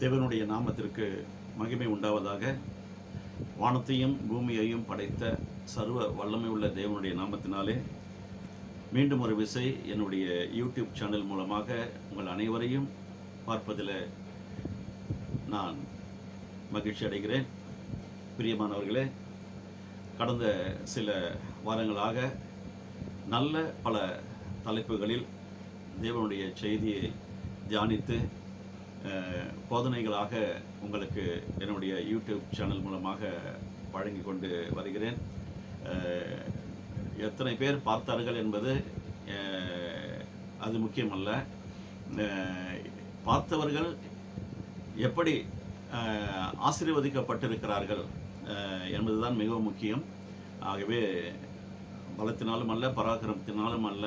தேவனுடைய நாமத்திற்கு மகிமை உண்டாவதாக. வானத்தையும் பூமியையும் படைத்த சர்வ வல்லமை உள்ள தேவனுடைய நாமத்தினாலே மீண்டும் ஒரு விசை என்னுடைய யூடியூப் சேனல் மூலமாக உங்கள் அனைவரையும் பார்ப்பதில் நான் மகிழ்ச்சி அடைகிறேன். பிரியமானவர்களே, கடந்த சில வாரங்களாக நல்ல பல தலைப்புகளில் தேவனுடைய செய்தியை தியானித்து போதனைகளாக உங்களுக்கு என்னுடைய யூடியூப் சேனல் மூலமாக வழங்கி கொண்டு வருகிறேன். எத்தனை பேர் பார்த்தார்கள் என்பது அது முக்கியமல்ல, பார்த்தவர்கள் எப்படி ஆசீர்வதிக்கப்பட்டிருக்கிறார்கள் என்பதுதான் மிகவும் முக்கியம். ஆகவே பலத்தினாலும் அல்ல, பராக்கிரமத்தினாலும் அல்ல,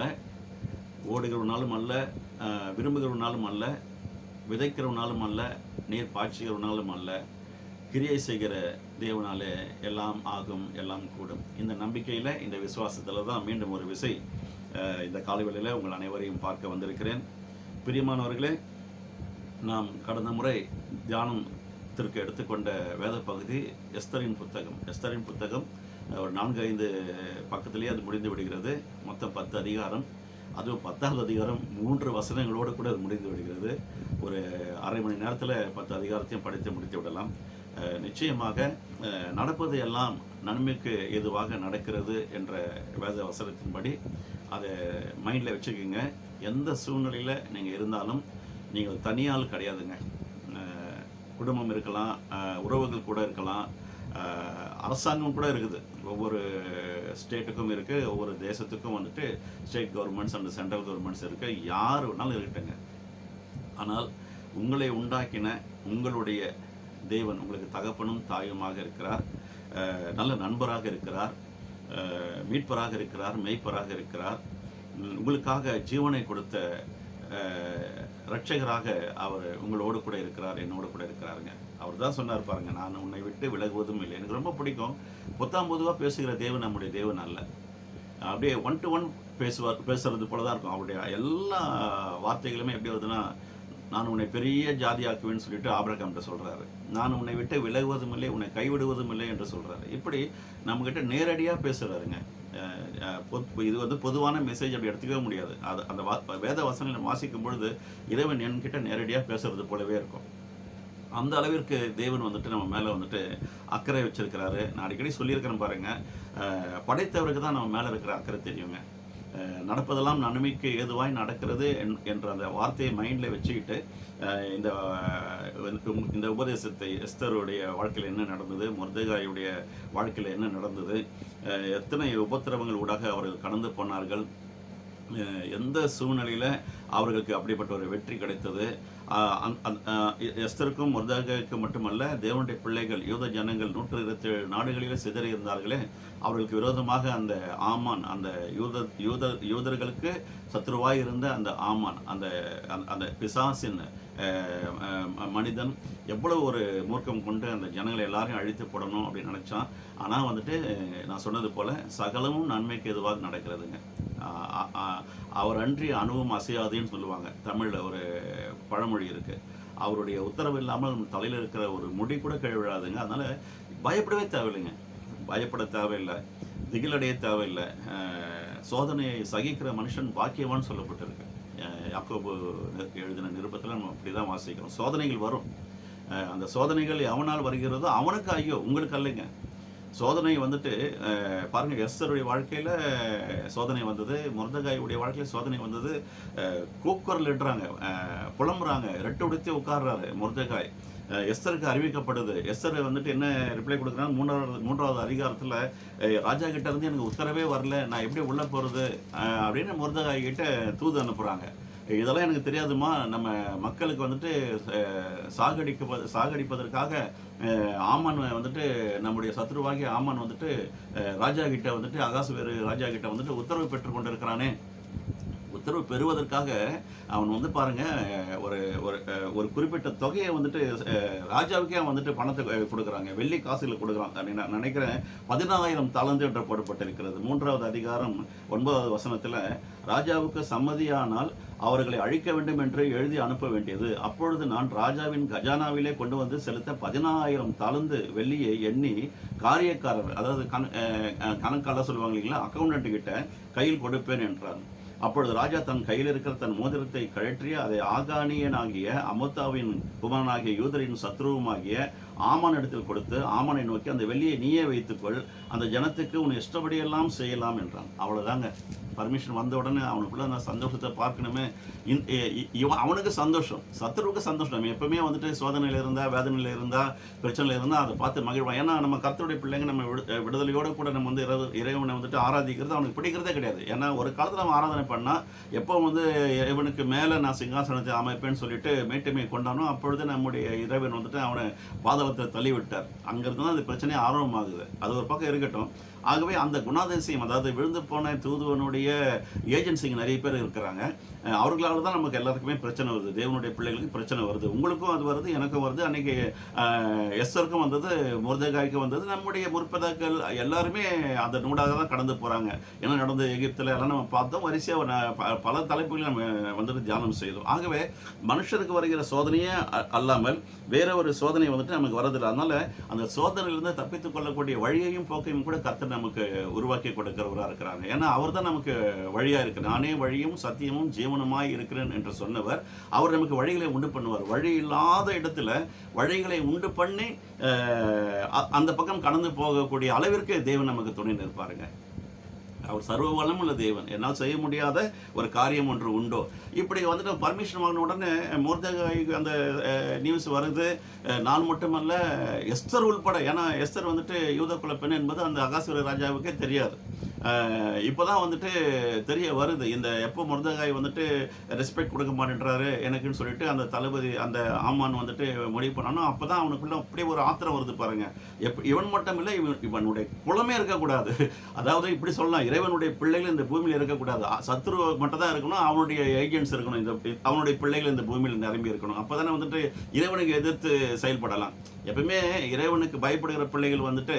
ஓடுகிறவனாலும் அல்ல, விரும்புகிறவனாலும் அல்ல, விதைக்கிறவனாலும் அல்ல, நீர் பாய்ச்சுகிறவனாலும் அல்ல, கிரியை செய்கிற தேவனாலே எல்லாம் ஆகும், எல்லாம் கூடும். இந்த நம்பிக்கையில், இந்த விசுவாசத்தில் தான் மீண்டும் ஒரு விசை இந்த காலைவேளையில் உங்கள் அனைவரையும் பார்க்க வந்திருக்கிறேன். பிரியமானவர்களே, நாம் கடந்த முறை தியானத்திற்கு எடுத்துக்கொண்ட வேத பகுதி எஸ்தரின் புத்தகம். ஒரு 4-5 பக்கத்திலேயே அது முடிந்து விடுகிறது. மொத்தம் 10 அதிகாரம். அதுவும் 10வது அதிகாரம் 3 வசனங்களோடு கூட அது முடிந்து விடுகிறது. ஒரு அரை மணி நேரத்தில் 10 அதிகாரத்தையும் படித்து முடித்து விடலாம். நிச்சயமாக நடப்பது எல்லாம் நன்மைக்கு ஏதுவாக நடக்கிறது என்ற வேத வசனத்தின்படி அதை மைண்டில் வச்சுக்கோங்க. எந்த சூழ்நிலையில் நீங்கள் இருந்தாலும் நீங்கள் தனியால் கிடையாதுங்க. குடும்பம் இருக்கலாம், உறவுகள் கூட இருக்கலாம், அரசாங்கம் கூட இருக்குது. ஒவ்வொரு ஸ்டேட்டுக்கும் இருக்குது, ஒவ்வொரு தேசத்துக்கும் வந்துட்டு state governments and central governments இருக்குது. யார் வேணாலும் இருக்கட்டுங்க. ஆனால் உங்களை உண்டாக்கின உங்களுடைய தேவன் உங்களுக்கு தகப்பனும் தாயுமாக இருக்கிறார், நல்ல நண்பராக இருக்கிறார், மீட்பராக இருக்கிறார், மெய்ப்பராக இருக்கிறார், உங்களுக்காக ஜீவனை கொடுத்த இரட்சகராக அவர் உங்களோடு கூட இருக்கிறார், என்னோடு கூட இருக்கிறாருங்க. அவர் தான் சொன்னார் பாருங்க, நான் உன்னை விட்டு விலகுவதும் இல்லை. எனக்கு ரொம்ப பிடிக்கும். பொதுவாக பேசுகிற தேவன் நம்முடைய தேவன் அல்ல. அப்படியே 1 to 1 பேசுறது போல தான் இருக்கும். அவருடைய எல்லா வார்த்தைகளுமே எப்படி வருதுன்னா, நான் உன்னை பெரிய ஜாதியாக்குவேன்னு சொல்லிட்டு ஆபிரகாம்கிட்ட சொல்கிறாரு. நான் உன்னை விட்டு விலகுவதும் இல்லை, உன்னை கைவிடுவதும் இல்லை என்று சொல்கிறாரு. இப்படி நம்மக்கிட்ட நேரடியாக பேசுகிறாருங்க. இது பொதுவான மெசேஜ் அப்படி எடுத்துக்கவே முடியாது. அது அந்த வேத வசனங்களை வாசிக்கும் பொழுது இறைவன் என்கிட்ட நேரடியாக பேசுறது போலவே இருக்கும். அந்த அளவிற்கு தேவன் வந்துட்டு நம்ம மேலே வந்துட்டு அக்கறை வச்சிருக்கிறாரு. நான் அடிக்கடி சொல்லியிருக்கிறேன் பாருங்க, படைத்தவருக்கு தான் நம்ம மேலே இருக்கிற அக்கறை தெரியுங்க. நடப்பதெல்லாம் நன்மைக்கு ஏதுவாய் நடக்கிறது என்ற அந்த வார்த்தையை மைண்டில் வச்சுக்கிட்டு இந்த உபதேசத்தை, எஸ்தருடைய வாழ்க்கையில் என்ன நடந்தது, மொர்தெகாயுடைய வாழ்க்கையில் என்ன நடந்தது, எத்தனை உபத்திரவங்கள் ஊடாக அவர்கள் கடந்து போனார்கள், எந்த சூழ்நிலையில் அவர்களுக்கு அப்படிப்பட்ட ஒரு வெற்றி கிடைத்தது, எஸ்தருக்கும் மொர்தெகாய்க்கும் மட்டுமல்ல, தேவனுடைய பிள்ளைகள் யூத ஜனங்கள் 127 நாடுகளில் சிதறி இருந்தார்களே, அவர்களுக்கு விரோதமாக அந்த ஆமான், அந்த யூதர்களுக்கு சத்ருவாய் இருந்த அந்த ஆமான், அந்த பிசாசின் மனிதன் எவ்வளவு ஒரு மூர்க்கம் கொண்டு அந்த ஜனங்களை எல்லாரையும் அழித்து போடணும் அப்படின்னு நினச்சான். ஆனால் வந்துட்டு நான் சொன்னது போல் சகலமும் நன்மைக்கு எதுவாக நடக்கிறதுங்க. அவர் அன்றி அணுவும் அசையாதுன்னு சொல்லுவாங்க. தமிழில் ஒரு பழமொழி இருக்குது. அவருடைய உத்தரவு இல்லாமல் நம்ம தலையில் இருக்கிற ஒரு முடி கூட கழுவிடாதுங்க. அதனால் பயப்படவே தேவையில்லைங்க. பயப்பட தேவையில்லை, திகிலடைய தேவையில்லை. சோதனையை சகிக்கிற மனுஷன் பாக்கியவான்னு சொல்லப்பட்டிருக்கு. யாக்கோபு எழுதின நிருபத்தில் நம்ம அப்படி தான் வாசிக்கிறோம். சோதனைகள் வரும். அந்த சோதனைகள் எவனால் வருகிறதோ அவனுக்கு ஐயோ, உங்களுக்கு அல்லைங்க. சோதனை வந்துட்டு பாருங்கள், எஸ்தருடைய வாழ்க்கையில் சோதனை வந்தது, மொர்தெகாயுடைய வாழ்க்கையில் சோதனை வந்தது. கூக்குரல் இடுறாங்க, புலம்புறாங்க, ரெட்டு உடுத்தி உட்கார்றாரு மொர்தெகாய். எஸ்தருக்கு அறிவிக்கப்படுது. எஸ்தர் வந்துட்டு என்ன ரிப்ளை கொடுக்குறாங்க, 3வது அதிகாரத்தில் ராஜா கிட்ட இருந்து எனக்கு உத்தரவே வரல, நான் எப்படி உள்ளே போகிறது அப்படின்னு மொர்தெகாய் கிட்ட தூது அனுப்புகிறாங்க. இதெல்லாம் எனக்கு தெரியாதுமா, நம்ம மக்களுக்கு வந்துட்டு சாகடிப்பதற்காக ஆமான் வந்துட்டு, நம்முடைய சத்ருவாகிய ஆமான் வந்துட்டு ராஜா கிட்ட வந்துட்டு, அகாசுவேறு ராஜா கிட்ட வந்துட்டு உத்தரவு பெற்று கொண்டிருக்கிறானே, உத்தரவு பெறுவதற்காக அவன் வந்து பாருங்க, ஒரு ஒரு ஒரு குறிப்பிட்ட தொகையை வந்துட்டு ராஜாவுக்கே வந்துட்டு பணத்தை கொடுக்குறாங்க, வெள்ளி காசுகளை கொடுக்குறாங்க. நான் நினைக்கிறேன் 10,000 தாலந்து என்று போடப்பட்டிருக்கிறது. 3வது அதிகாரம் 9வது வசனத்தில், ராஜாவுக்கு சம்மதியானால் அவர்களை அழிக்க வேண்டும் என்று எழுதி அனுப்ப வேண்டியது. அப்பொழுது நான் ராஜாவின் கஜானாவிலே கொண்டு வந்து செலுத்த 10,000 தாலந்து வெள்ளியை எண்ணி காரியக்காரர், அதாவது கணக்காளர் சொல்லுவாங்க இல்லைங்களா, அக்கௌண்டன்ட் கிட்ட கையில் கொடுப்பேன் என்றார். அப்பொழுது ராஜா தன் கையில் இருக்கிற தன் மோதிரத்தை கழற்றி அதை ஆகானியனாகிய அமுத்தாவின் குமாரனாகிய யூதரின் சத்ருவுமாகிய ஆமான் இடத்தில் கொடுத்து, ஆமானை நோக்கி, அந்த வெள்ளியை நீயே வைத்துக்கொள், அந்த ஜனத்துக்கு உன் இஷ்டப்படியெல்லாம் செய்யலாம் என்றான். அவ்வளோதாங்க. பர்மிஷன் வந்த உடனே அவனுக்குள்ள அந்த சந்தோஷத்தை பார்க்கணுமே. அவனுக்கு சந்தோஷம், சத்ருவுக்கு சந்தோஷம். நம்ம எப்பவுமே வந்துட்டு சோதனையில் இருந்தால், வேதனையில் இருந்தால், பிரச்சனையில் இருந்தால் அதை பார்த்து மகிழ்வான். ஏன்னா நம்ம கர்த்தருடைய பிள்ளைங்க, நம்ம விடுதலையோடு கூட நம்ம வந்து இறைவனை வந்துட்டு ஆராதிக்கிறது அவனுக்கு பிடிக்கிறதே கிடையாது. ஏன்னா ஒரு காலத்தில் நம்ம ஆராதனை பண்ணால், எப்போ வந்து இறைவனுக்கு மேலே நான் சிங்காசனத்தை அமைப்பேன்னு சொல்லிட்டு மேட்டுமையை கொண்டானோ, அப்பொழுது நம்முடைய இறைவன் வந்துட்டு அவனை பாதாளத்தை தள்ளிவிட்டார். அங்கிருந்து தான் அந்த பிரச்சனையே ஆரம்பமாகுது. அது ஒரு பக்கம் இருக்கட்டும். ஆகவே அந்த குணாதிசயம், அதாவது விழுந்து போன தூதுவனுடைய ஏஜென்சிங்க நிறைய பேர் இருக்கிறாங்க. அவர்களால் தான் நமக்கு எல்லாருக்குமே பிரச்சனை வருது. தேவனுடைய பிள்ளைகளுக்கு பிரச்சனை வருது. உங்களுக்கும் அது வருது, எனக்கும் வருது. அன்னைக்கு எஸ்தருக்கும் வந்தது, மொர்தெகாய்க்கும் வந்தது. நம்முடைய முற்பதாக்கள் எல்லாருமே அந்த நூடாக தான் கடந்து போகிறாங்க. என்ன நடந்தது எகிப்தில் எல்லாம் நம்ம பார்த்தோம். வரிசையாக பல தலைப்புகளை நம்ம வந்துட்டு தியானம் செய்தோம். ஆகவே மனுஷருக்கு வருகிற சோதனையே அல்லாமல் வேற ஒரு சோதனை வந்துட்டு நமக்கு வரதில்லை. அதனால அந்த சோதனையிலிருந்து தப்பித்துக் கொள்ளக்கூடிய வழியையும் போக்கையும் கூட கர்த்தர் நமக்கு உருவாக்கி கொடுக்கிறவராக இருக்கிறாங்க. ஏன்னா அவர் தான் நமக்கு வழியா இருக்கிறார். நானே வழியும் சத்தியமும் ஜீவனுமாய் இருக்கிறேன் என்று சொன்னவர். அவர் நமக்கு வழிகளை உண்டு பண்ணுவார். வழி இல்லாத இடத்துல வழிகளை உண்டு பண்ணி அந்த பக்கம் கடந்து போகக்கூடிய அளவிற்கு தேவன் நமக்கு துணை நிற்பாருங்க. அவர் சர்வ வளமுள்ள தேவன். என்னால் செய்ய முடியாத ஒரு காரியம் ஒன்று உண்டோ? இப்படி வந்துட்டு பர்மிஷன் வாங்கின உடனே மொர்தெகாய்க்கு அந்த நியூஸ் வருது. நான் மட்டுமல்ல, எஸ்தர் உள்பட. ஏன்னா எஸ்தர் வந்துட்டு யூதகுல பெண் என்பது அந்த அகாசுவர ராஜாவுக்கே தெரியாது. இப்போதான் வந்துட்டு தெரிய வருது. இந்த எப்போ மொர்தெகாய் வந்துட்டு ரெஸ்பெக்ட் கொடுக்க மாட்டேன்றாரு எனக்குன்னு சொல்லிட்டு அந்த தளபதி, அந்த ஆமான் வந்துட்டு முடிவு பண்ணானோ, அப்போ தான் அவனுக்குள்ள அப்படியே ஒரு ஆத்திரம் வருது பாருங்க. இவன் மட்டும் இல்லை, இவனுடைய குலமே இருக்கக்கூடாது. அதாவது இப்படி சொல்லலாம், இறைவனுடைய பிள்ளைகள் இந்த பூமியில் இருக்கக்கூடாது. சத்ரு மட்டும் தான் இருக்கணும், அவனுடைய ஏஜென்ட்ஸ் இருக்கணும், இந்த அவனுடைய பிள்ளைகள் இந்த பூமியில் நிரம்பி இருக்கணும். அப்போ தானே வந்துட்டு இறைவனுக்கு எதிர்த்து செயல்படலாம். எப்பவுமே இறைவனுக்கு பயப்படுகிற பிள்ளைகள் வந்துட்டு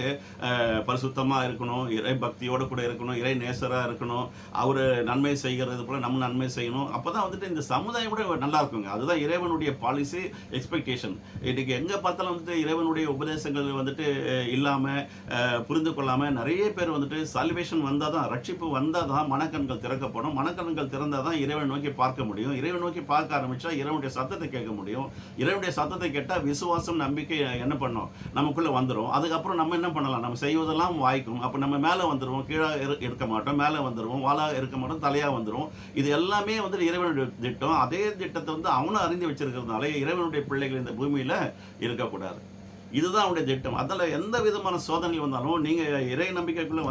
பரிசுத்தமாக இருக்கணும், இறை பக்தியோடு கூட இருக்கணும், இறை நேசராக இருக்கணும், அவர் நன்மை செய்கிறது போல நம்ம நன்மை செய்யணும். அப்போ தான் வந்துட்டு இந்த சமுதாயம் கூட நல்லா இருக்குங்க. அதுதான் இறைவனுடைய பாலிசி, எக்ஸ்பெக்டேஷன். இன்றைக்கி எங்கே பார்த்தாலும் வந்துட்டு இறைவனுடைய உபதேசங்கள் வந்துட்டு இல்லாமல், புரிந்து கொள்ளாமல் நிறைய பேர் வந்துட்டு சால்வேஷன் வந்தால் தான், ரட்சிப்பு வந்தால் தான் மனக்கண்கள் திறக்கப்படும். மனக்கண்கள் திறந்தால் தான் இறைவன் நோக்கி பார்க்க முடியும். இறைவன் நோக்கி பார்க்க ஆரம்பித்தா இறைவனுடைய சத்தத்தை கேட்க முடியும். இறைவனுடைய சத்தத்தை கேட்டால் விசுவாசம், நம்பிக்கை என்ன பண்ணும், நமக்குள்ளே வந்துடும். அதுக்கப்புறம் நம்ம என்ன பண்ணலாம், நம்ம செய்வதெல்லாம் வாய்க்கும். அப்போ நம்ம மேலே வந்துடுவோம், கீழே இருக்க மாட்டோம், மேலே வந்துடுவோம், வாளாக இருக்க மாட்டோம், தலையாக வந்துடும். இது எல்லாமே வந்துட்டு இறைவனுடைய திட்டம். அதே திட்டத்தை வந்து அவனும் அறிந்து வச்சிருக்கிறதுனால இறைவனுடைய பிள்ளைகள் இந்த பூமியில் இருக்கக்கூடாது. இதுதான் அவனுடைய திட்டம். அதில் எந்த விதமான சோதனை வந்தாலும் நீங்கள் இறை நம்பிக்கைக்குள்ளே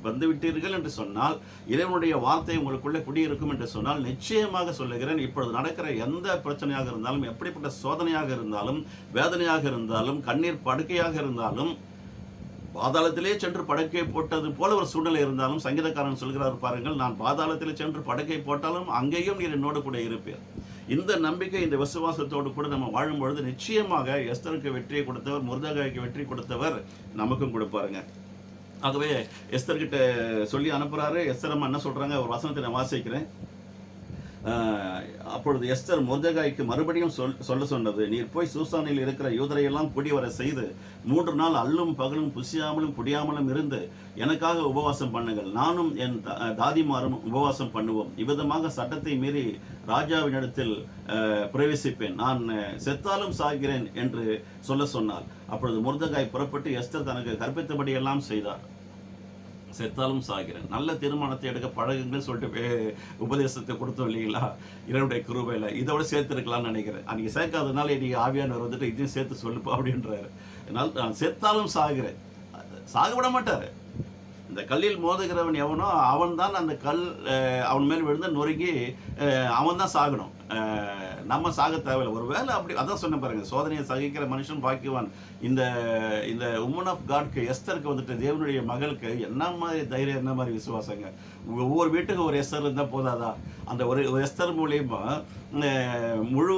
வந்து விட்டீர்கள் என்று சொன்னால், இறைவனுடைய வார்த்தை உங்களுக்குள்ளே குடியிருக்கும் என்று சொன்னால், நிச்சயமாக சொல்லுகிறேன், இப்பொழுது நடக்கிற எந்த பிரச்சனையாக இருந்தாலும், எப்படிப்பட்ட சோதனையாக இருந்தாலும், வேதனையாக இருந்தாலும், கண்ணீர் படுக்கையாக இருந்தாலும், பாதாளத்திலே சென்று படுக்கை போட்டது போல ஒரு சூழ்நிலை இருந்தாலும், சங்கீதக்காரன் சொல்கிறார் பாருங்கள், நான் பாதாளத்திலே சென்று படுக்கை போட்டாலும் அங்கேயும் நீர் என்னோடு கூட இருப்பீர். இந்த நம்பிக்கை, இந்த விசுவாசத்தோடு கூட நம்ம வாழும்பொழுது நிச்சயமாக எஸ்தருக்கு வெற்றியை கொடுத்தவர், மொர்தெகாய்க்கு வெற்றி கொடுத்தவர் நமக்கும் கொடுப்பாருங்க. ஆகவே எஸ்தர்கிட்ட சொல்லி அனுப்புகிறாரு. எஸ்தர் அம்மா என்ன சொல்கிறாங்க, ஒரு வசனத்தை நான் வாசிக்கிறேன். அப்பொழுது எஸ்தர் மொர்தெகாய்க்கு மறுபடியும் சொல்ல சொன்னது, நீர் போய் சூசானில் இருக்கிற யூதரையெல்லாம் கூடி வர செய்து 3 நாள் அல்லும் பகலும் புசியாமலும் குடியாமலும் இருந்து எனக்காக உபவாசம் பண்ணுங்கள், நானும் என் தாதிமாரும் உபவாசம் பண்ணுவோம். இவ்விதமாக சட்டத்தை மீறி ராஜாவினிடத்தில் பிரவேசிப்பேன், நான் செத்தாலும் சாகிறேன் என்று சொல்ல சொன்னார். அப்பொழுது மொர்தெகாய் புறப்பட்டு எஸ்தர் தனக்கு கற்பித்தபடி எல்லாம் செய்தார். செத்தாலும் சாகிறேன், நல்ல தீர்மானத்தை எடுக்க பழகுங்கன்னு சொல்லிட்டு உபதேசத்தை கொடுத்தோம் இல்லைங்களா, இறைவனுடைய கிருபையில். இதோட சேர்த்துருக்கலாம்னு நினைக்கிறேன். அன்றைக்கி சேர்க்காதனால இன்றைக்கி ஆவியானவர் வந்துட்டு இதையும் சேர்த்து சொல்லுப்பா அப்படின்றாரு. நான் செத்தாலும் சாகிறேன், சாக விட மாட்டார். இந்த கல்லில் மோதுகிறவன் எவனோ அவன் தான் அந்த கல் அவன் மேல் விழுந்து நொறுங்கி அவன் தான் சாகணும். நம்ம சாக தேவையில்லை. ஒரு வேளை அப்படி அதான் சொன்ன பாருங்க, சோதனையை சகிக்கிற மனுஷன் பாக்கியவான். இந்த இந்த உமன் ஆஃப் காட்க்கு, எஸ்தருக்கு வந்துட்டு, தேவனுடைய மகளுக்கு என்ன மாதிரி தைரியம், என்ன மாதிரி விசுவாசங்க. ஒவ்வொரு வீட்டுக்கு ஒரு எஸ்தர் இருந்தால் போதாதா? அந்த ஒரு எஸ்தர் மூலியமா முழு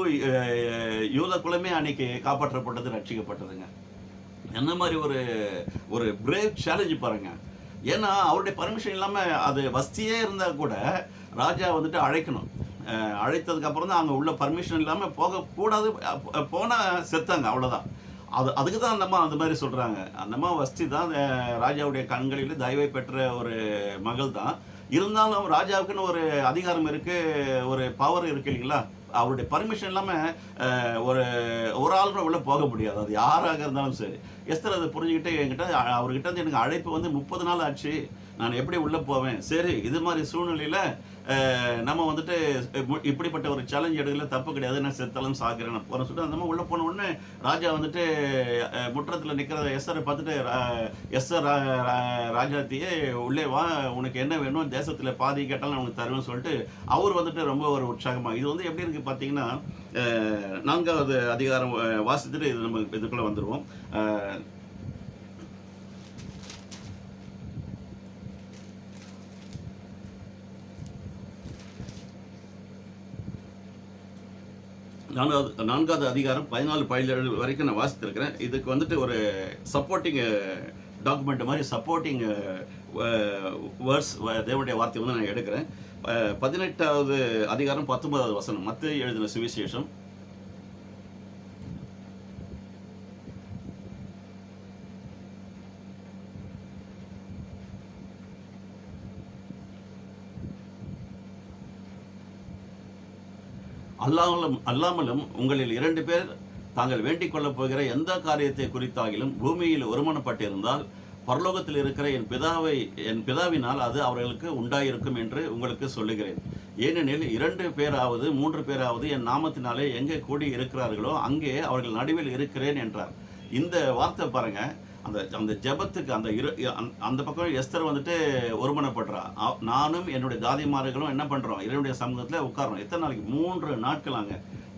யூத குலமே அன்னைக்கு காப்பாற்றப்பட்டது, ரட்சிக்கப்பட்டதுங்க. என்ன மாதிரி ஒரு ஒரு பிரேவ் சேலஞ்சு பாருங்க. ஏன்னா அவருடைய பர்மிஷன் இல்லாமல் அது வசதியே இருந்தால் கூட ராஜா வந்துட்டு அழைக்கணும். அழைத்ததுக்கு அப்புறம் தான் அங்கே உள்ள பர்மிஷன் இல்லாமல் போகக்கூடாது. போனால் செத்தாங்க, அவ்வளோதான். அதுக்கு தான் அந்தம்மா அந்த மாதிரி சொல்கிறாங்க. அந்தம்மா வசதி தான் ராஜாவுடைய கண்களில் தயவை பெற்ற ஒரு மகள் தான். இருந்தாலும் ராஜாவுக்குன்னு ஒரு அதிகாரம் இருக்குது, ஒரு பவர் இருக்குது இல்லைங்களா? அவருடைய பர்மிஷன் இல்லாமல் ஒரு ஆள் கூட உள்ளே போக முடியாது, அது யாராக இருந்தாலும் சரி. எஸ்தர் அதை புரிஞ்சுக்கிட்டு என்கிட்ட அவர்கிட்ட வந்து எனக்கு அழைப்பு வந்து 30 நாள் ஆச்சு, நான் எப்படி உள்ளே போவேன்? சரி, இது மாதிரி சூழ்நிலையில் நம்ம வந்துட்டு இப்படிப்பட்ட ஒரு சேலஞ்ச் எடுக்கல, தப்பு கிடையாது, நான் செத்தாலும் சாகிறேன், நான் போகிறேன் சொல்லிட்டு அந்த மாதிரி உள்ளே போன உடனே ராஜா வந்துட்டு முற்றத்தில் நிற்கிற எஸ்தரை பார்த்துட்டு, எஸ்தர் ராஜாத்தியே உள்ளே வா, உனக்கு என்ன வேணும், தேசத்தில் பாதி கேட்டாலும் நான் உனக்கு தருவேன்னு சொல்லிட்டு அவர் வந்துட்டு ரொம்ப ஒரு உற்சாகமாக. இது வந்து எப்படி இருக்குது பார்த்தீங்கன்னா, 4வது அதிகாரம் வாசித்துட்டு இது நம்ம இதுக்குள்ளே வந்துடுவோம். 4வது அதிகாரம் 14-17 வரைக்கும் நான் வாசித்திருக்கிறேன். இதுக்கு வந்துட்டு ஒரு சப்போர்ட்டிங் டாக்குமெண்ட் மாதிரி சப்போர்ட்டிங் வேர்ட்ஸ், தேவனுடைய வார்த்தை வந்து நான் எடுக்கிறேன். 18வது அதிகாரம் 19வது வசனம், மத்தேயு எழுதின சுவிசேஷம். அல்லாமலும் உங்களில் 2 பேர் தாங்கள் வேண்டிக் கொள்ளப் போகிற எந்த காரியத்தை குறித்தாகிலும் பூமியில் ஒருமனப்பட்டிருந்தால் பரலோகத்தில் இருக்கிற என் பிதாவினால் அது அவர்களுக்கு உண்டாயிருக்கும் என்று உங்களுக்கு சொல்லுகிறேன். ஏனெனில் 2 பேராவது 3 பேராவது என் நாமத்தினாலே எங்கே கூடி இருக்கிறார்களோ அங்கே அவர்கள் நடுவில் இருக்கிறேன் என்றார். இந்த வார்த்தை பாருங்க, அந்த ஜெபத்துக்கு அந்த பக்கம் எஸ்தர் வந்துட்டு ஒருமனப்படுறா. நானும் என்னுடைய தாதிமார்களும் என்ன பண்ணுறோம், இறைவனுடைய சமூகத்தில் உட்காரோம். எத்தனை நாளைக்கு? 3 நாட்களாங்க.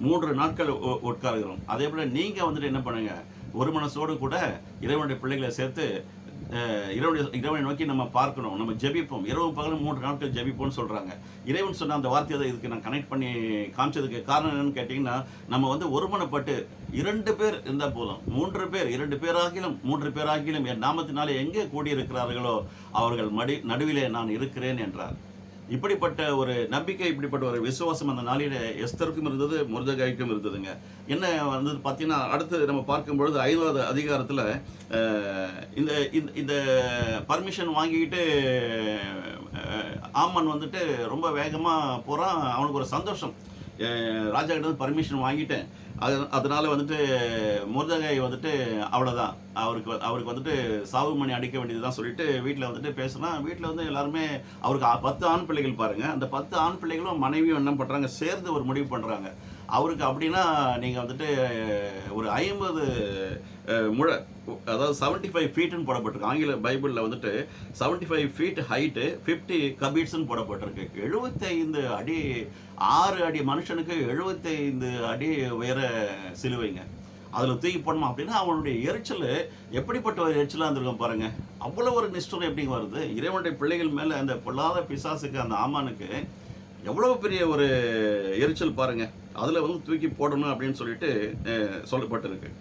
3 நாட்கள் உட்காருகிறோம். அதே போல் நீங்கள் வந்துட்டு என்ன பண்ணுங்க, ஒரு மனசோடு கூட இறைவனுடைய பிள்ளைகளை சேர்த்து இறைவனை நோக்கி நம்ம பார்க்கணும், நம்ம ஜெபிப்போம். இரவு பகலும் 3 நாட்கள் ஜெபிப்போம்னு சொல்கிறாங்க. இறைவன் சொன்ன அந்த வார்த்தையை தான் இதுக்கு நான் கனெக்ட் பண்ணி காமிச்சதுக்கு காரணம் என்னன்னு கேட்டிங்கன்னா, நம்ம வந்து ஒருமனப்பட்டு 2 பேர் இருந்தால் போதும். 3 பேர், 2 பேராகிலும் 3 பேராகிலும் என் நாமத்தினாலே எங்கே கூடியிருக்கிறார்களோ அவர்கள் நடுவிலே நான் இருக்கிறேன் என்றார். இப்படிப்பட்ட ஒரு நம்பிக்கை, இப்படிப்பட்ட ஒரு விசுவாசம் அந்த நாளில் எஸ்தருக்கும் இருந்தது, மொர்தெகாய்க்கும் இருந்ததுங்க. என்ன வந்து பார்த்தீங்கன்னா, அடுத்து நம்ம பார்க்கும்பொழுது 5வது அதிகாரத்தில் இந்த இந்த பர்மிஷன் வாங்கிக்கிட்டு ஆமன் வந்துட்டு ரொம்ப வேகமாக போகிறான். அவனுக்கு ஒரு சந்தோஷம், ராஜா கிட்ட வந்து பர்மிஷன் வாங்கிட்டேன், அதனால வந்துட்டு மொர்தெகாய் வந்துட்டு அவ்வளோதான், அவருக்கு வந்துட்டு சாவு மணி அடிக்க வேண்டியதுதான் சொல்லிட்டு வீட்டில் வந்துட்டு பேசினா. வீட்டில் வந்து எல்லாருமே அவருக்கு 10 ஆண் பிள்ளைகள் பாருங்கள். அந்த 10 ஆண் பிள்ளைகளும் மனைவியும் என்ன பண்ணுறாங்க, சேர்ந்து ஒரு முடிவு பண்ணுறாங்க. அவருக்கு அப்படின்னா நீங்கள் வந்துட்டு ஒரு 50 முழ, அதாவது 75 ஃபீட்டுன்னு போடப்பட்டிருக்கு. ஆங்கில பைபிளில் வந்துட்டு 75 ஃபீட் ஹைட்டு, 50 கபீட்ஸ்ன்னு போடப்பட்டிருக்கு. 75 அடி, 6 அடி மனுஷனுக்கு 75 அடி உயர சிலுவைங்க. அதில் தூக்கி போடணும் அப்படின்னா அவனுடைய எரிச்சல் எப்படிப்பட்ட ஒரு எரிச்சலாக இருந்திருக்கும் பாருங்கள். அவ்வளோ ஒரு நிஷ்டம் எப்படிங்க வருது? இறைவனுடைய பிள்ளைகள் மேலே அந்த பொல்லாத பிசாசுக்கு, அந்த ஆமானுக்கு எவ்வளோ பெரிய ஒரு எரிச்சல் பாருங்கள். அதில் வந்து தூக்கி போடணும் அப்படின்னு சொல்லிட்டு சொல்லப்பட்டிருக்கு.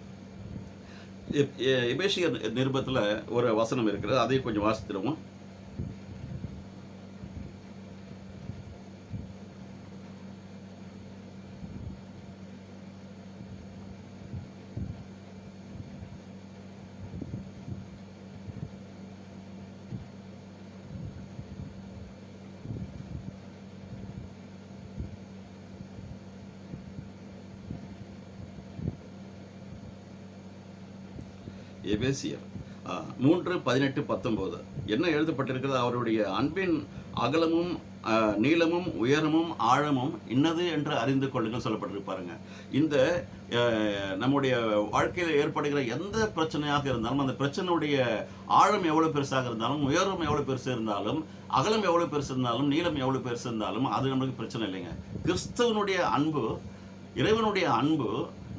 எபேசியர் நிருபத்தில் ஒரு வசனம் இருக்கிறது, அதையும் கொஞ்சம் வாசித்துருவோம். எபேசியர் 3:18-19 என்ன எழுதப்பட்டிருக்கிறது? அவருடைய அன்பின் அகலமும் நீளமும் உயரமும் ஆழமும் இன்னது என்று அறிந்து கொள்ளுங்கள் சொல்லப்பட்டிருப்பாருங்க. இந்த நம்முடைய வாழ்க்கையில் ஏற்படுகிற எந்த பிரச்சனையாக இருந்தாலும் அந்த பிரச்சனையுடைய ஆழம் எவ்வளோ பெருசாக இருந்தாலும், உயரம் எவ்வளோ பெருசு இருந்தாலும், அகலம் எவ்வளோ பெருசு இருந்தாலும், நீளம் எவ்வளோ பெருசு இருந்தாலும் அது நம்மளுக்கு பிரச்சனை இல்லைங்க. கிறிஸ்தவனுடைய அன்பு, இறைவனுடைய அன்பு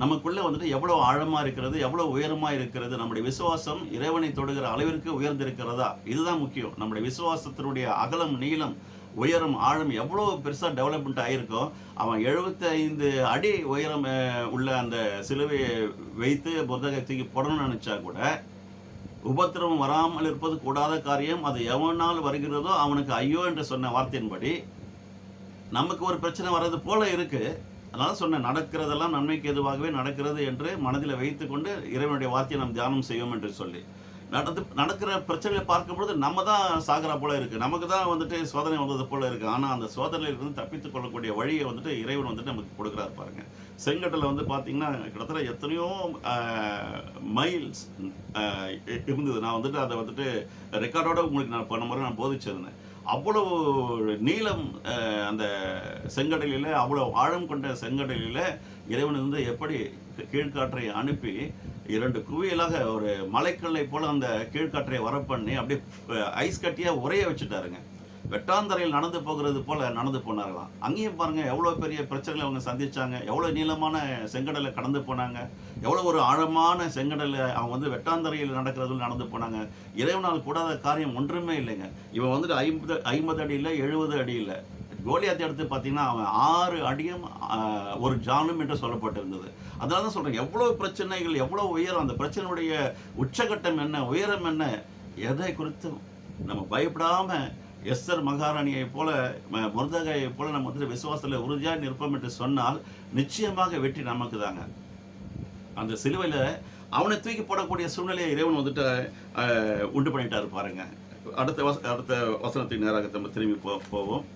நமக்குள்ளே வந்துட்டு எவ்வளோ ஆழமாக இருக்கிறது, எவ்வளோ உயரமாக இருக்கிறது, நம்முடைய விசுவாசம் இறைவனை தொடுகிற அளவிற்கு உயர்ந்திருக்கிறதா, இதுதான் முக்கியம். நம்முடைய விசுவாசத்தினுடைய அகலம், நீளம், உயரம், ஆழம் எவ்வளோ பெருசாக டெவலப்மெண்ட் ஆகிருக்கோ, அவன் 75 அடி உயரம் உள்ள அந்த சிலுவையை வைத்து புத்தகத்தை தூக்கி போடணும்னு நினச்சா கூட, உபத்திரவம் வராமல் இருப்பது கூடாத காரியம், அது எவனால் வருகிறதோ அவனுக்கு ஐயோ என்று சொன்ன வார்த்தையின்படி நமக்கு ஒரு பிரச்சனை வர்றது போல இருக்கு. அதனால சொன்னேன், நடக்கிறதெல்லாம் நன்மைக்கு எதுவாகவே நடக்கிறது என்று மனதில் வைத்துக்கொண்டு இறைவனுடைய வார்த்தையை நாம் தியானம் செய்வோம் என்று சொல்லி நடக்கிற பிரச்சனைகளை பார்க்கும்பொழுது நம்ம தான் சாகரா போல இருக்குது, நமக்கு தான் வந்துட்டு சோதனை வந்தது போல இருக்குது. ஆனால் அந்த சோதனையிலிருந்து தப்பித்து கொள்ளக்கூடிய வழியை வந்துட்டு இறைவன் வந்துட்டு நமக்கு கொடுக்குறாரு பாருங்க. செங்கடலில் வந்து பார்த்தீங்கன்னா கிட்டத்தட்ட எத்தனையோ மைல்ஸ் இருந்தது. நான் வந்துட்டு அதை வந்துட்டு ரெக்கார்டோட உங்களுக்கு நான் பண்ண முறை நான் போதிச்சிருந்தேன். அவ்வளோ நீளம் அந்த செங்கடலில், அவ்வளோ ஆழம் கொண்ட செங்கடலில் இறைவன் வந்து எப்படி கீழ்காற்றை அனுப்பி 2 குவியலாக ஒரு மலைக்கல்லை போல் அந்த கீழ்காற்றை வரப்பண்ணி அப்படியே ஐஸ் கட்டியாக உரைய வச்சுட்டாருங்க. வெட்டாந்தரையில் நடந்து போகிறது போல் நடந்து போனார்களாம். அங்கேயும் பாருங்கள் எவ்வளோ பெரிய பிரச்சனைகளை அவங்க சந்தித்தாங்க, எவ்வளோ நீளமான செங்கடலை கடந்து போனாங்க, எவ்வளோ ஒரு ஆழமான செங்கடலை அவங்க வந்து வெட்டாந்தரையில் நடக்கிறதுல நடந்து போனாங்க. இறைவனால் கூடாத காரியம் ஒன்றுமே இல்லைங்க. இவன் வந்துட்டு 50 அடி இல்லை, 70 அடி இல்லை. கோலியாத்தை எடுத்து பார்த்தீங்கன்னா அவன் 6 அடியும் 1 ஜானும் என்று சொல்லப்பட்டிருந்தது. அதனால தான் சொல்கிறேன், எவ்வளோ பிரச்சனைகள், எவ்வளோ உயரம், அந்த பிரச்சனையுடைய உச்சகட்டம் என்ன, உயரம் என்ன, எதை குறித்தும் நம்ம பயப்படாமல் எஸ்தர் மகாராணியை போல, மொர்தெகாயை போல நம்ம வந்துட்டு விசுவாசத்தில் உறுதியாக நிற்போம் என்று சொன்னால் நிச்சயமாக வெற்றி நமக்கு தாங்க. அந்த சிலுவையில் அவனை தூக்கி போடக்கூடிய சூழ்நிலையை இறைவன் வந்துட்டு உண்டு பண்ணிட்டாரு பாருங்க. அடுத்த வசனத்துக்கு நேராக நம்ம திரும்பி போவோம்.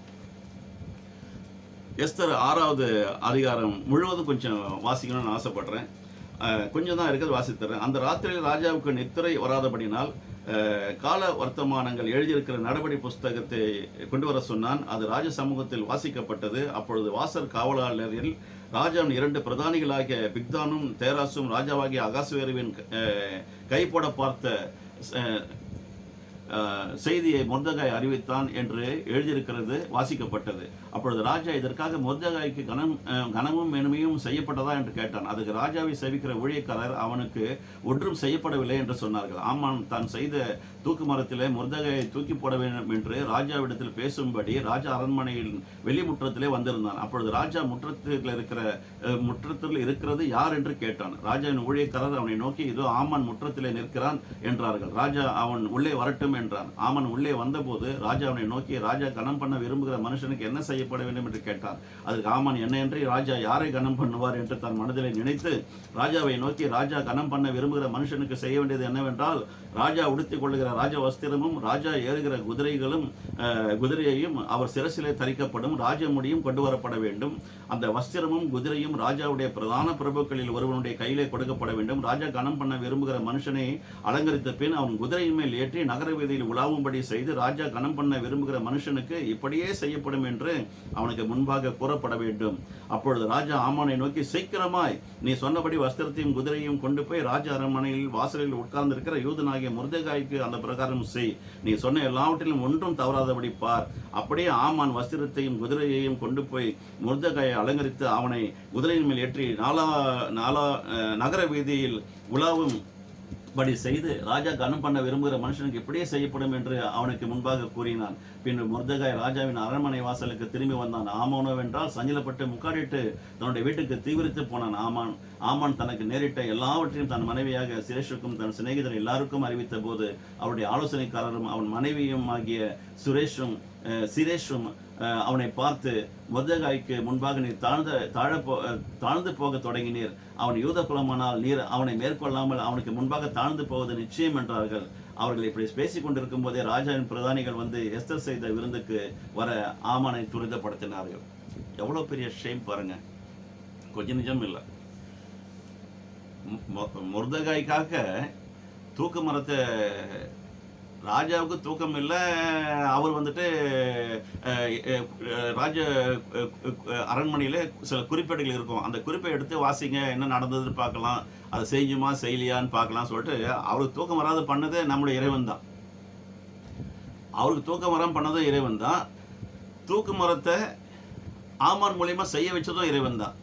எஸ்தர் 6வது அதிகாரம் முழுவதும் கொஞ்சம் வாசிக்கணும்னு ஆசைப்படுறேன். கொஞ்சம் தான் இருக்கிறது, வாசித்தரேன். அந்த ராத்திரியில் ராஜாவுக்கு நித்திரை வராதபடினால் கால வர்த்தமானங்கள் எழுதியிருக்கிற நடபடி புஸ்தகத்தை கொண்டு வர சொன்னான். அது ராஜ சமூகத்தில் வாசிக்கப்பட்டது. அப்பொழுது வாசல் காவலாளரில் ராஜாவின் 2 பிரதானிகளாகிய பிக்தானும் தேராசும் ராஜாவாகிய அகாஸ்வேருவின் கைப்போட பார்த்த செய்தியை மொர்தெகாய் அறிவித்தான் என்று எழுதியிருக்கிறது வாசிக்கப்பட்டது. அப்பொழுது ராஜா, இதற்காக மொர்தெகாய்க்கு கனமும் மேன்மையும் செய்யப்பட்டதா என்று கேட்டான். அதுக்கு ராஜாவை சேவிக்கிற ஊழியக்காரர், அவனுக்கு ஒன்றும் செய்யப்படவில்லை என்று சொன்னார்கள். ஆமான் தான் செய்த தூக்கு மரத்திலே மொர்தெகாயை தூக்கி போட வேண்டும் என்று ராஜாவிடத்தில் பேசும்படி ராஜா அரண்மனையில் வெளிமுற்றத்திலே வந்திருந்தான். அப்பொழுது ராஜா முற்றத்தில் இருக்கிறது யார் என்று கேட்டான். ராஜாவின் ஊழியக்காரர் அவனை நோக்கி, இதோ ஆமான் முற்றத்திலே நிற்கிறான் என்றார்கள். ராஜா, அவன் உள்ளே வரட்டும் என்றான். ஆமன் உள்ளே வந்தபோது ராஜா அவனை நோக்கி, ராஜா கனம் பண்ண விரும்புகிற மனுஷனுக்கு என்ன செய்யப்பட வேண்டும் என்று கேட்டான். அதுக்கு ஆமன், என்ன என்று ராஜா யாரை கனம் பண்ணுவார் என்று தன் மனதிலே நினைத்து ராஜாவை நோக்கி, ராஜா கனம் பண்ண விரும்புகிற மனுஷனுக்கு செய்ய வேண்டியது என்னவென்றால், ராஜா உடுத்திக் கொள்ளுகிற ராஜ வஸ்திரமும் ராஜா ஏறுகிற குதிரையையும் அவர் சிரசிலே தரிக்கப்படும் ராஜ முடியும் கொண்டு வரப்பட வேண்டும். அந்த வஸ்திரமும் குதிரையும் ராஜாவுடைய பிரதான பிரபுக்களில் ஒருவனுடைய கையிலே கொடுக்கப்பட வேண்டும். ராஜா கனம் பண்ண விரும்புகிற மனுஷனை அலங்கரித்த பின் அவன் குதிரையின் மேல் ஏற்றி நகர வீதியில் உலாவும்படி செய்து, ராஜா கனம் பண்ண விரும்புகிற மனுஷனுக்கு இப்படியே செய்யப்படும் என்று அவனுக்கு முன்பாக கூறப்பட வேண்டும். அப்பொழுது ராஜா ஆமானை நோக்கி, சீக்கிரமாய் நீ சொன்னபடி வஸ்திரத்தையும் குதிரையும் கொண்டு போய் ராஜ அரண்மனையில் வாசலில் உட்கார்ந்திருக்கிற யூதனாகிய மொர்தெகாய்க்கு அந்த பிரகாரம் செய். நீ சொன்ன எல்லாவற்றிலும் ஒன்றும் தவறாதபடி பார். அப்படியே ஆமான் வஸ்திரத்தையும் குதிரையையும் கொண்டு போய் மொர்தெகாயை அலங்கரித்து அவனை குதிரையின் மேல் ஏற்றி நகர வீதியில் உலாவும் படி செய்து, ராஜா கனம் பண்ண விரும்புகிற மனுஷனுக்கு இப்படியே செய்யப்படும் என்று அவனுக்கு முன்பாக கூறினான். பின் மொர்தெகாய் ராஜாவின் அரண்மனை வாசலுக்கு திரும்பி வந்தான். ஆமானோவென்றால் சஞ்சலப்பட்டு முக்காடிட்டு தன்னுடைய வீட்டுக்கு தீவிரித்து போனான். ஆமான் தனக்கு நேரிட்ட எல்லாவற்றையும் தன் மனைவியாக சிரேஷுக்கும் தன் சிநேகிதர் எல்லாருக்கும் அறிவித்த போது அவருடைய ஆலோசனைக்காரரும் அவன் மனைவியும் ஆகிய சிரேஷும் அவனை பார்த்து, மொர்தெகாய்க்கு முன்பாக நீர் தாழ்ந்து போக தொடங்கினீர். அவன் யூத குலமானால் நீர் அவனை மேற்கொள்ளாமல் அவனுக்கு முன்பாக தாழ்ந்து போவது நிச்சயம் என்றார்கள். அவர்கள் இப்படி பேசிக் கொண்டிருக்கும் போதே ராஜாவின் பிரதானிகள் வந்து எஸ்தர் செய்த விருந்துக்கு வர ஆமானை துரிதப்படுத்தினார்கள். எவ்வளோ பெரிய ஷேம் பாருங்க, கொஞ்சம் நிஜம் இல்லை. மொர்தெகாய்க்காக தூக்கு மரத்தை ராஜாவுக்கு தூக்கம் இல்லை. அவர் வந்துட்டு ராஜ அரண்மனையில் சில குறிப்பேடுகள் இருக்கும். அந்த குறிப்பை எடுத்து வாசிங்க, என்ன நடந்ததுன்னு பார்க்கலாம், அதை செஞ்சுமா செய்யலையான்னு பார்க்கலாம் சொல்லிட்டு அவருக்கு தூக்கம் வராது பண்ணது நம்முடைய இறைவன் தான். அவருக்கு தூக்கம் வராமல் பண்ணதும் இறைவன் தான். தூக்கு மரத்தை ஆமான் மூலியமா செய்ய வச்சதும் இறைவன் தான்.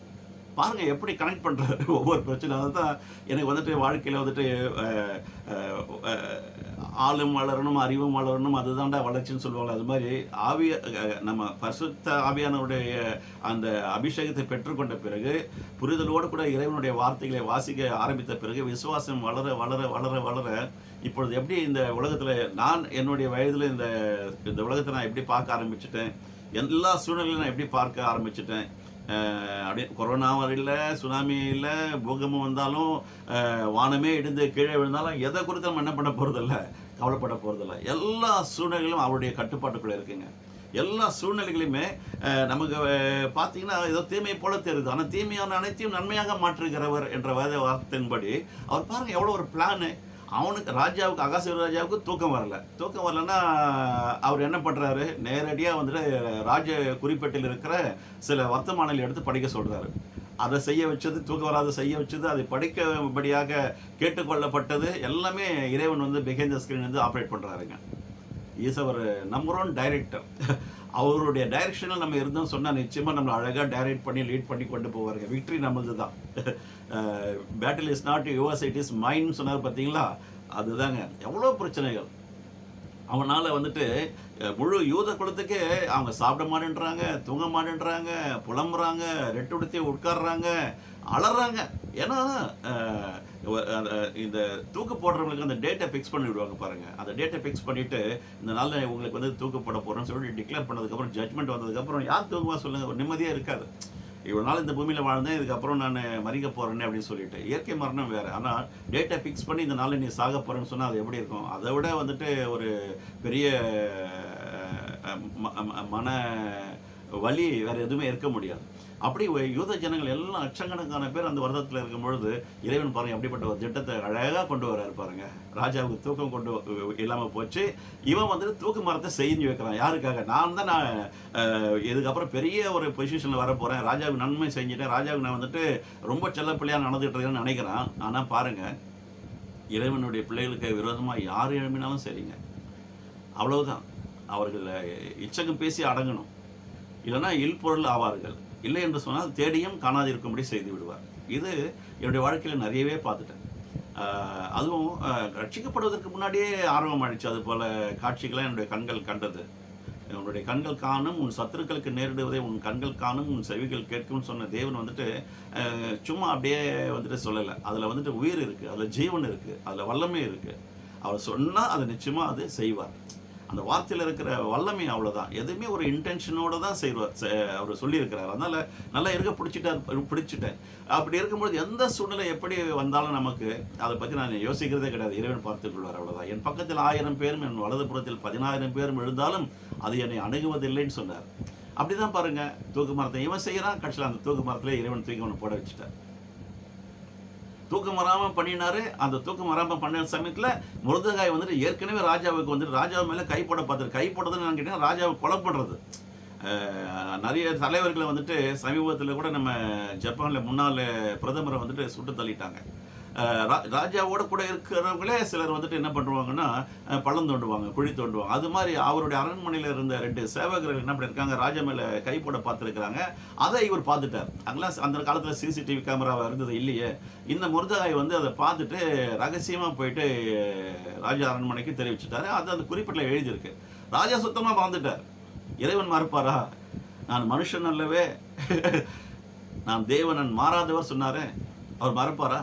பாருங்க எப்படி கனெக்ட் பண்றாரு ஒவ்வொரு பிரச்சனை. அதுதான் எனக்கு வந்துட்டு வாழ்க்கையில வந்துட்டு ஆளும் வளரணும், அறிவும் வளரணும், அதுதான்டா வளர்ச்சின்னு சொல்லுவாங்க. அது மாதிரி நம்ம பரிசுத்த ஆவியானவருடைய அந்த அபிஷேகத்தை பெற்றுக்கொண்ட பிறகு, புரிதலோடு கூட இறைவனுடைய வார்த்தைகளை வாசிக்க ஆரம்பித்த பிறகு, விசுவாசம் வளர வளர வளர வளர இப்பொழுது எப்படி இந்த உலகத்துல நான் என்னுடைய வயதுல இந்த உலகத்தை நான் எப்படி பார்க்க ஆரம்பிச்சுட்டேன், எல்லா சூழ்நிலையும் நான் எப்படி பார்க்க ஆரம்பிச்சுட்டேன். அப்படியே கொரோனாவும் இல்லை, சுனாமி இல்லை, பூகம்பம் வந்தாலும், வானமே இடிந்து கீழே விழுந்தாலும் எதை குறித்து நம்ம என்ன பண்ண போகிறதில்ல, கவலைப்பட போகிறதில்ல. எல்லா சூழ்நிலைகளும் அவருடைய கட்டுப்பாட்டுக்குள்ளே இருக்குங்க. எல்லா சூழ்நிலைகளையுமே நமக்கு பார்த்தீங்கன்னா ஏதோ தீமையை போல தெரியுது, ஆனால் தீமையான அனைத்தையும் நன்மையாக மாற்றுகிறவர் என்ற வேத வார்த்தையின்படி அவர் பாருங்கள் எவ்வளோ ஒரு பிளானு. அவனுக்கு ராஜாவுக்கு, அகாசுவர ராஜாவுக்கு தூக்கம் வரலன்னா அவர் என்ன பண்ணுறாரு, நேரடியாக வந்துட்டு ராஜ குறிப்பேட்டில் இருக்கிற சில வர்த்தமானங்களை எடுத்து படிக்க சொல்கிறாரு. அதை செய்ய வச்சது, தூக்கம் வராத செய்ய வச்சது, அதை படிக்கபடியாக கேட்டுக்கொள்ளப்பட்டது எல்லாமே இறைவன் வந்து பிஹைண்ட் த ஸ்க்ரீன் வந்து ஆப்ரேட் பண்ணுறாருங்க. Is our number one director. அவருடைய டைரக்ஷனில் நம்ம இருந்தோம் சொன்னால் நிச்சயமாக நம்மளை அழகாக டைரக்ட் பண்ணி லீட் பண்ணி கொண்டு போவாருங்க. விக்ட்ரி நம்மளது தான். Battle is not yours, it is mind சொன்னார் பார்த்தீங்களா, அதுதாங்க. எவ்வளோ பிரச்சனைகள் அவனால் வந்துட்டு முழு யூத குலத்துக்கே அவங்க சாப்பிட மாட்டேன்றாங்க, தூங்க மாட்டேன்றாங்க, புலம்புறாங்க, ரெட்டுடுத்தி உட்காடுறாங்க, அலறாங்க. ஏன்னா இந்த தூக்கு போடுறவங்களுக்கு அந்த டேட்டை ஃபிக்ஸ் பண்ணி விடுவாங்க பாருங்கள். அந்த டேட்டை ஃபிக்ஸ் பண்ணிவிட்டு இந்த நாளில் உங்களுக்கு வந்து தூக்கு போட போகிறோன்னு சொல்லிட்டு டிக்ளேர் பண்ணதுக்கப்புறம், ஜட்மெண்ட் வந்ததுக்கப்புறம் யார் தூங்குவா சொல்லுங்கள், ஒரு நிம்மதியாக இருக்காது. இவ்வளோ நாள் இந்த பூமியில் வாழ்ந்தேன், இதுக்கப்புறம் நான் மறிக்க போகிறேன்னே அப்படின்னு சொல்லிட்டு. இயற்கை மரணம் வேறு, ஆனால் டேட்டை ஃபிக்ஸ் பண்ணி இந்த நாளில் நீ சாக போகிறேன்னு சொன்னால் அது எப்படி இருக்கும்? அதை விட வந்துட்டு ஒரு பெரிய மன வலி வேறு எதுவுமே இருக்க முடியாது. அப்படி யூத ஜனங்கள் எல்லாம் லட்சக்கணக்கான பேர் அந்த வருடத்தில் இருக்கும் பொழுது இறைவன் பாருங்க அப்படிப்பட்ட ஒரு திட்டத்தை அழகாக கொண்டு வர்றாரு பாருங்க. ராஜாவுக்கு தூக்கம் கொண்டு இல்லாமல் போச்சு. இவன் வந்துட்டு தூக்கு மரத்தை செஞ்சு வைக்கிறான். யாருக்காக? நான் இதுக்கப்புறம் பெரிய ஒரு பொசிஷனில் வர போகிறேன், ராஜாவுக்கு நன்மை செஞ்சுட்டேன், ராஜாவுக்கு நான் வந்துட்டு ரொம்ப செல்ல பிள்ளையாக நடந்துகிட்டு இருக்கேன்னு நினைக்கிறான். ஆனால் பாருங்க, இறைவனுடைய பிள்ளைகளுக்கு விரோதமாக யார் எழுப்பினாலும் சரிங்க, அவ்வளவுதான். அவர்கள் இச்சகம் பேசி அடங்கணும், இல்லைன்னா இல்பொருள் ஆவார்கள். இல்லை என்று சொன்னால் தேடியும் காணாதிருக்கும்படி செய்து விடுவார். இது என்னுடைய வாழ்க்கையில் நிறையவே பார்த்துட்டேன். அதுவும் ரட்சிக்கப்படுவதற்கு முன்னாடியே ஆர்வம் ஆயிடுச்சு. அது போல் காட்சிகளை என்னுடைய கண்கள் கண்டது. உன்னுடைய கண்கள் காணும், உன் சத்துருக்களுக்கு நேரிடுவதை உன் கண்கள் காணும், உன் செவிகள் கேட்கும்னு சொன்ன தேவன் வந்துட்டு சும்மா அப்படியே வந்துட்டு சொல்லலை. அதில் வந்துட்டு உயிர் இருக்குது, அதில் ஜீவன் இருக்குது, அதில் வல்லமை இருக்குது. அவர் சொன்னால் அதை நிச்சயமாக அது செய்வார். அந்த வார்த்தையில் இருக்கிற வல்லமை அவ்வளோதான். எதுவுமே ஒரு இன்டென்ஷனோடு தான் செய்வார். அவர் சொல்லியிருக்கிறார். அதனால் நல்லா இருக்க பிடிச்சிட்டேன். அப்படி இருக்கும்பொழுது எந்த சூழ்நிலை எப்படி வந்தாலும் நமக்கு அதை பற்றி நான் யோசிக்கிறதே கிடையாது. இறைவன் பார்த்துக்கொள்வார், அவ்வளோதான். என் பக்கத்தில் 1000 பேரும் என் வலதுபுறத்தில் 10000 பேரும் எழுந்தாலும் அது என்னை அணுகுவதில்லைன்னு சொன்னார். அப்படி தான் பாருங்கள், தூக்கு மரத்தை இவன் செய்கிறான், கட்சியில் அந்த தூக்கு மரத்தில் இறைவன் தூக்கி அவனை போட வச்சுட்டார். தூக்கம் வராமல் பண்ணினாரு. அந்த தூக்கம் வராமல் பண்ண சமயத்தில் முருதகாய் வந்துட்டு ஏற்கனவே ராஜாவுக்கு வந்துட்டு ராஜாவை மேலே கை போட பார்த்துரு. கை போடுறதுன்னு நான் கேட்டீங்கன்னா ராஜாவை கொலை பண்ணுறது. நிறைய தலைவர்களை வந்துட்டு சமீபத்தில் கூட நம்ம ஜப்பானில் முன்னாள் பிரதமரை வந்துட்டு சுட்டு தள்ளிட்டாங்க. ராஜாவோட கூட இருக்கிறவங்களே சிலர் வந்துட்டு என்ன பண்ணுவாங்கன்னா பள்ளம் தோண்டுவாங்க, குழி தோண்டுவாங்க. அது மாதிரி அவருடைய அரண்மனையில் இருந்த 2 சேவகர்கள் என்ன பண்ணியிருக்காங்க, ராஜா மேலே கை போட பார்த்துருக்குறாங்க. அதை இவர் பார்த்துட்டார். அங்கெல்லாம் அந்த காலத்தில் சிசிடிவி கேமராவாக இருந்தது இல்லையே. இந்த முருதகாய் வந்து அதை பார்த்துட்டு ரகசியமாக போயிட்டு ராஜா அரண்மனைக்கு தெரிவிச்சுட்டாரு. அது அந்த குறிப்பிட்ட எழுதியிருக்கு. ராஜா சுத்தமாக வாழ்ந்துட்டார். இறைவன் மறுப்பாரா? நான் மனுஷன் அல்லவே, நான் தேவன் மாறாதவர் சொன்னாரே, அவர் மறுப்பாரா?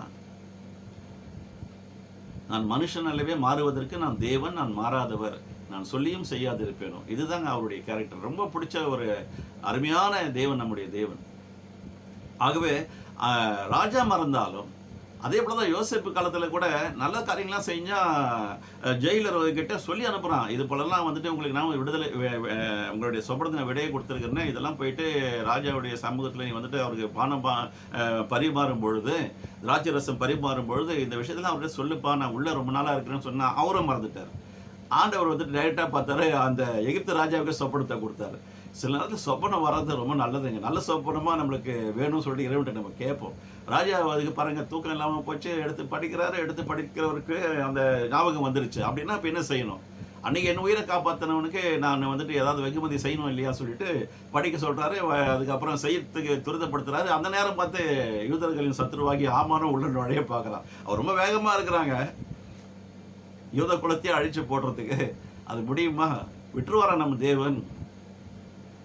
நான் மனுஷன் அல்லவே, மாறுவதற்கு நான் தேவன், நான் மாறாதவர், நான் சொல்லியும் செய்யாதிருப்பேனோ. இதுதாங்க அவருடைய கேரக்டர். ரொம்ப பிடிச்ச ஒரு அருமையான தேவன் நம்முடைய தேவன். ஆகவே ராஜா மறந்தாலும் அதே போல தான் யோசேப்பு காலத்தில் கூட நல்ல காரியங்கள்லாம் செஞ்சால் ஜெயிலர் கிட்ட சொல்லி அனுப்புகிறான். இது போலலாம் வந்துட்டு உங்களுக்கு நான் விடுதலை, உங்களுடைய சொப்பனத்தை நான் விடையை கொடுத்துருக்கேன்னு இதெல்லாம் போயிட்டு ராஜாவுடைய சமூகத்தில் நீ வந்துட்டு அவருக்கு பானம் பரிமாறும் பொழுது, திராட்சை ரசம் பரிமாறும் பொழுது இந்த விஷயத்தில் அவர்கிட்ட சொல்லுப்பா, நான் உள்ளே ரொம்ப நாளாக இருக்கிறேன்னு சொன்னால் அவரும் மறந்துட்டார். ஆண்டவர் வந்துட்டு டைரெக்டாக பார்த்தாரு, அந்த எகிப்து ராஜாவுக்கு சொப்பனத்தை கொடுத்தாரு. சில நேரத்தில் சொப்பனம் வர்றது ரொம்ப நல்லதுங்க. நல்ல சொப்பனமாக நம்மளுக்கு வேணும்னு சொல்லிட்டு இறைவன்கிட்ட நம்ம கேட்போம். ராஜா அதுக்கு பாருங்க, தூக்கம் இல்லாமல் போச்சு, எடுத்து படிக்கிறாரு. எடுத்து படிக்கிறவருக்கு அந்த ஞாபகம் வந்துருச்சு. அப்படின்னா இப்போ என்ன செய்யணும்? அன்றைக்கி என் உயிரை காப்பாற்றினவனுக்கு நான் வந்துட்டு ஏதாவது வெகுமதி செய்யணும் இல்லையா சொல்லிட்டு படிக்க சொல்கிறாரு. அதுக்கப்புறம் செய்யறதுக்கு துரிதப்படுத்துறாரு. அந்த நேரம் பார்த்து யூதர்களின் சத்துருவாகி ஆமானும் உள்ள நுழைய பார்க்குறான். அவர் ரொம்ப வேகமாக இருக்கிறாங்க யூத குலத்தையே அழிச்சு போடுறதுக்கு. அது முடியுமா? விட்டுருவாரா நம்ம தேவன்?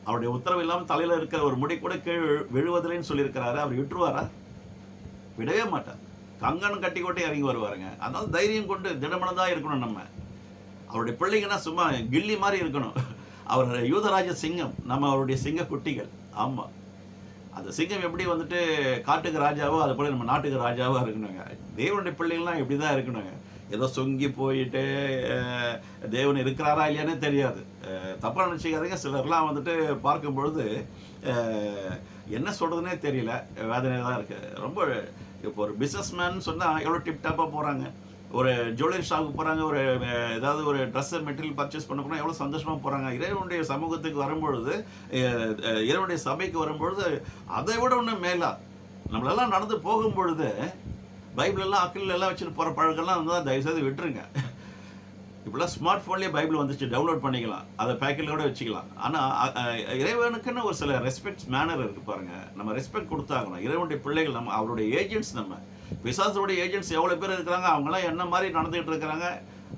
அவருடைய உத்தரவு இல்லாமல் தலையில் இருக்கிற ஒரு முடி கூட கீழ் விழுவதில்லைன்னு சொல்லியிருக்கிறாரு. அவர் விட்டுருவாரா? விடவே மாட்டார். கங்கன் கட்டி கொண்டே இறங்கி வருவாருங்க. அதனால தைரியம் கொண்டு திடமனதாக இருக்கணும். நம்ம அவருடைய பிள்ளைங்கன்னா சும்மா கில்லி மாதிரி இருக்கணும். அவர் யூதராஜ சிங்கம், நம்ம அவருடைய சிங்க குட்டிகள். ஆமாம், அந்த சிங்கம் எப்படி வந்துட்டு காட்டுக்கு ராஜாவோ அது போல நம்ம நாட்டுக்கு ராஜாவாக இருக்கணுங்க. தேவனுடைய பிள்ளைகள்லாம் எப்படி தான் இருக்கணுங்க. ஏதோ சொங்கி போயிட்டு தேவன் இருக்கிறாரா இல்லையானே தெரியாது. தப்பாக நினச்சிக்காதீங்க. சிலர்லாம் வந்துட்டு பார்க்கும் பொழுது என்ன சொல்கிறதுனே தெரியல, வேதனையாக தான் இருக்குது. ரொம்ப இப்போ ஒரு பிஸ்னஸ் மேன் சொன்னால் எவ்வளோ டிப்டாப்பாக போகிறாங்க. ஒரு ஜுவல்லரி ஷாப்புக்கு போகிறாங்க, ஒரு ஏதாவது ஒரு ட்ரெஸ்ஸை மெட்டீரியல் பர்ச்சேஸ் பண்ண போனால் எவ்வளோ சந்தோஷமாக போகிறாங்க. இறைவனுடைய சமூகத்துக்கு வரும்பொழுது, இறைவனுடைய சபைக்கு வரும்பொழுது அதை விட ஒன்றும் மேலா நம்மளெல்லாம் நடந்து போகும்பொழுது பைபிளெல்லாம் அக்கில் எல்லாம் வச்சுட்டு போகிற பழக்கெல்லாம் வந்து தயவுசெய்து விட்டுருங்க. இப்போலாம் ஸ்மார்ட் ஃபோன்லேயே பைபிள் வந்துச்சு, டவுன்லோட் பண்ணிக்கலாம், அதை பேக்கெட்டில் கூட வச்சுக்கலாம். ஆனால் இறைவனுக்குன்னு ஒரு சில ரெஸ்பெக்ட்ஸ் மேனர் இருக்குது பாருங்கள். நம்ம ரெஸ்பெக்ட் கொடுத்தாகணும். இறைவனுடைய பிள்ளைகள், நம்ம அவருடைய ஏஜென்ட்ஸ். நம்ம பிசாசுடைய ஏஜென்ட்ஸ் எவ்வளோ பேர் இருக்கிறாங்க. அவங்களாம் என்ன மாதிரி நடந்துகிட்டு இருக்கிறாங்க,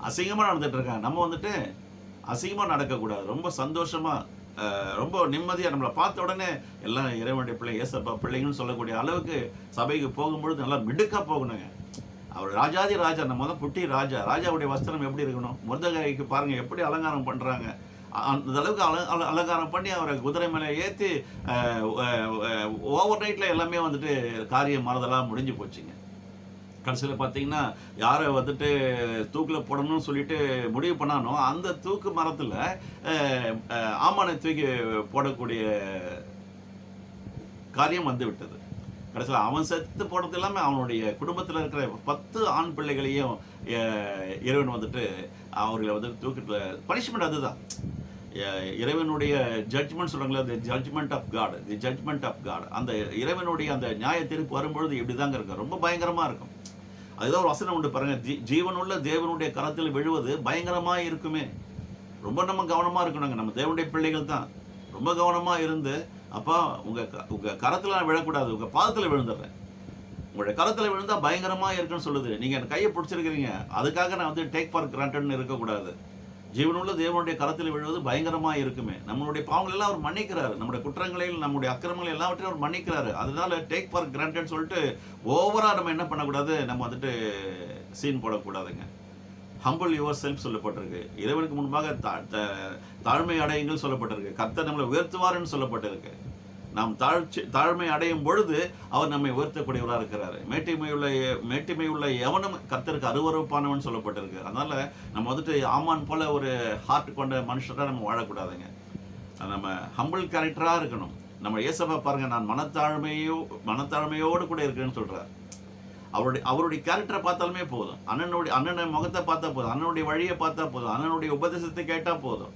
அசிங்கமாக நடந்துகிட்டு இருக்காங்க. நம்ம வந்துட்டு அசிங்கமாக நடக்கக்கூடாது. ரொம்ப சந்தோஷமாக, ரொம்ப நிம்மதியாக நம்மளை பார்த்த உடனே எல்லாம் இறைவனுடைய பிள்ளை, ஏசப்பா பிள்ளைங்கன்னு சொல்லக்கூடிய அளவுக்கு சபைக்கு போகும்பொழுது நல்லா மிடுக்காக போகணுங்க. அவர் ராஜாதி ராஜா, நம்ம தான் புட்டி ராஜா. ராஜாவுடைய வஸ்திரம் எப்படி இருக்கணும்? முருதகாய்க்கு பாருங்கள் எப்படி அலங்காரம் பண்ணுறாங்க. அந்த அளவுக்கு அலங்காரம் பண்ணி அவரை குதிரை மேலே ஏற்றி ஓவர் நைட்டில் எல்லாமே வந்துட்டு காரியம் மாறுதலாக முடிஞ்சு போச்சுங்க. கடைசியில் பார்த்தீங்கன்னா யாரை வந்துட்டு தூக்கில் போடணும்னு சொல்லிட்டு முடிவு பண்ணானோ அந்த தூக்கு மரத்தில் ஆமானை தூக்கி போடக்கூடிய காரியம் வந்து விட்டது. கடைசியில் அவன் செத்து போடுறது இல்லாமல் அவனுடைய குடும்பத்தில் இருக்கிற 10 ஆண் பிள்ளைகளையும் இறைவன் வந்துட்டு அவர்களை வந்துட்டு தூக்கிட்டு பனிஷ்மெண்ட். அதுதான் இறைவனுடைய ஜட்ஜ்மெண்ட் சொல்கிறாங்களே, the judgement of God, the judgement of God. அந்த இறைவனுடைய அந்த நியாய தீர்ப்பு வரும்பொழுது இப்படி தாங்க இருக்கும், ரொம்ப பயங்கரமாக இருக்கும். அதுதான் ஒரு வசனம் உண்டு பாருங்க, ஜீவனுள்ள தேவனுடைய கரத்தில் விழுவது பயங்கரமாக இருக்குமே. ரொம்ப நம்ம கவனமாக இருக்கணுங்க. நம்ம தேவனுடைய பிள்ளைகள் தான். ரொம்ப கவனமாக இருந்து, அப்பா உங்கள் கரத்தில் நான் விழக்கூடாது, உங்கள் பாதத்தில் விழுந்துடுறேன், உங்களுடைய கரத்தில் விழுந்தால் பயங்கரமாக இருக்குன்னு சொல்லுது. நீங்கள் என் கையை பிடிச்சிருக்கிறீங்க, அதுக்காக நான் வந்து டேக் ஃபார் கிராண்டட்னு இருக்கக்கூடாது. ஜீவனுள்ள தேவனுடைய கரத்தில் விழுவது பயங்கரமாக இருக்குமே. நம்மளுடைய பாவங்கள் எல்லாம் அவர் மன்னிக்கிறாரு, நம்முடைய குற்றங்களையும் நம்முடைய அக்கிரமங்கள் எல்லாவற்றையும் அவர் மன்னிக்கிறாரு. அதனால டேக் ஃபார் கிராண்டட்னு சொல்லிட்டு ஓவராக நம்ம என்ன பண்ணக்கூடாது, நம்ம வந்துட்டு சீன் போடக்கூடாதுங்க. ஹம்பிள் யுவர் செல்ஃப் சொல்லப்பட்டிருக்கு. இறைவனுக்கு முன்பாக தாழ்மை அடையுங்கள் சொல்லப்பட்டிருக்கு. கர்த்தர் நம்மளை உயர்த்துவார்னு சொல்லப்பட்டிருக்கு. நாம் தாழ்மை அடையும் பொழுது அவர் நம்மை உயர்த்தக்கூடியவராக இருக்கிறாரு. மேட்டிமை உள்ள எவனும் கர்த்தருக்கு அருவருப்பானவன் சொல்லப்பட்டிருக்கு. அதனால நம்ம வந்துட்டு ஆமான் போல ஒரு ஹார்ட் கொண்ட மனுஷராக நம்ம வாழக்கூடாதுங்க. நம்ம ஹம்பிள் கேரக்டராக இருக்கணும். நம்ம ஏசப்பா பாருங்க, நான் மனத்தாழ்மையோடு கூட இருக்கிறேன்னு சொல்றார். அவருடைய கேரக்டரை பார்த்தாலுமே போதும். அண்ணனுடைய முகத்தை பார்த்தா போதும், அண்ணனுடைய வழியை பார்த்தா போதும், அண்ணனுடைய உபதேசத்தை கேட்டால் போதும்,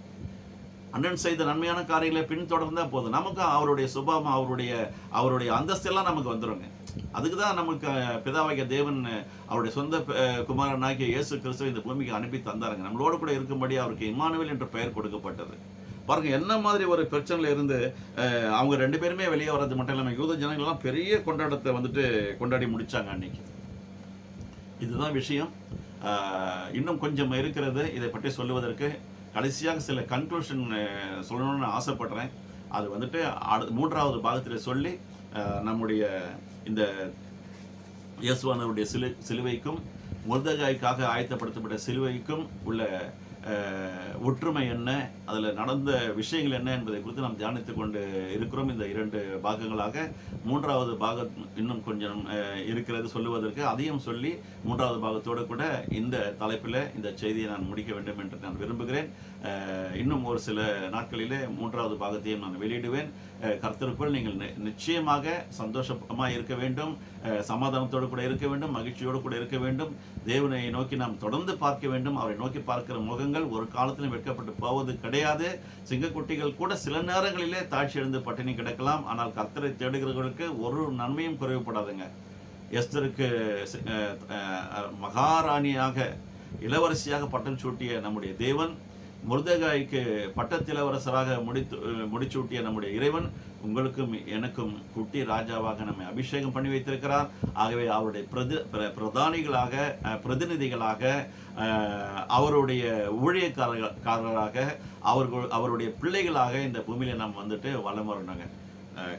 அண்ணன் செய்த நன்மையான காரியங்களை பின்தொடர்ந்தால் போதும், நமக்கு அவருடைய சுபாவம், அவருடைய அந்தஸ்தெல்லாம் நமக்கு வந்துடுங்க. அதுக்கு தான் நமக்கு பிதாவாகிய தேவன் அவருடைய சொந்த குமாரனாகிய இயேசு கிறிஸ்துவை இந்த பூமிக்கு அனுப்பி தந்தாருங்க. நம்மளோட கூட இருக்கும்படி அவருக்கு இம்மானுவேல் என்ற பெயர் கொடுக்கப்பட்டது. பாருங்க, என்ன மாதிரி ஒரு பிரச்சனையில் இருந்து அவங்க 2 பேருமே வெளியே வர்றது மட்டும் இல்லாமல் யூத ஜனங்கள்லாம் பெரிய கொண்டாட்டத்தை வந்துட்டு கொண்டாடி முடிச்சாங்க அன்னைக்கு. இதுதான் விஷயம். இன்னும் கொஞ்சம் இருக்கிறது இதை பற்றி சொல்லுவதற்கு. கடைசியாக சில கன்க்ளூஷன் சொல்லணும்னு ஆசைப்படுறேன். அது வந்துட்டு 3வது பாகத்தில் சொல்லி நம்முடைய இந்த இயேசுவானவருடைய சிலுவைக்கும் முர்தகாய்க்காக ஆயத்தப்படுத்தப்பட்ட சிலுவைக்கும் உள்ள ஒற்றுமை என்ன, அதில் நடந்த விஷயங்கள் என்ன என்பதை குறித்து நாம் தியானித்து கொண்டு இருக்கிறோம். இந்த 2 பாகங்களாக 3வது பாகம் இன்னும் கொஞ்சம் இருக்கிறது சொல்லுவதற்கு. அதையும் சொல்லி 3வது பாகத்தோடு கூட இந்த தலைப்பில் இந்த செய்தியை நான் முடிக்க வேண்டும் என்று நான் விரும்புகிறேன். இன்னும் ஒரு சில நாட்களிலே 3வது பாகத்தையும் நான் வெளியிடுவேன். கர்த்தருக்குள் நீங்கள் நிச்சயமாக சந்தோஷமாக இருக்க வேண்டும், சமாதானத்தோடு கூட இருக்க வேண்டும், மகிழ்ச்சியோடு கூட இருக்க வேண்டும். தேவனை நோக்கி நாம் தொடர்ந்து பார்க்க வேண்டும். அவரை நோக்கி பார்க்கிற முகங்கள் ஒரு காலத்திலும் வெட்கப்பட்டு போவது கிடையாது. சிங்கக்குட்டிகள் கூட சில நேரங்களிலே தாழ்ச்சி எழுந்து பட்டினி கிடக்கலாம். ஆனால் கர்த்தரை தேடுகிறவர்களுக்கு ஒரு நன்மையும் குறைவுபடாதுங்க. எஸ்தருக்கு மகாராணியாக இளவரசியாக பட்டம் சூட்டிய நம்முடைய தேவன், மொர்தெகாய்க்கு பட்டத்திலவரசராக முடிச்சூட்டிய நம்முடைய இறைவன் உங்களுக்கும் எனக்கும் குட்டி ராஜாவாக நம்மை அபிஷேகம் பண்ணி வைத்திருக்கிறார். ஆகவே அவருடைய பிரதானிகளாக, பிரதிநிதிகளாக, அவருடைய ஊழியக்காரராக, அவருடைய பிள்ளைகளாக இந்த பூமியில நம்ம வந்துட்டு வலம் வரணுங்க.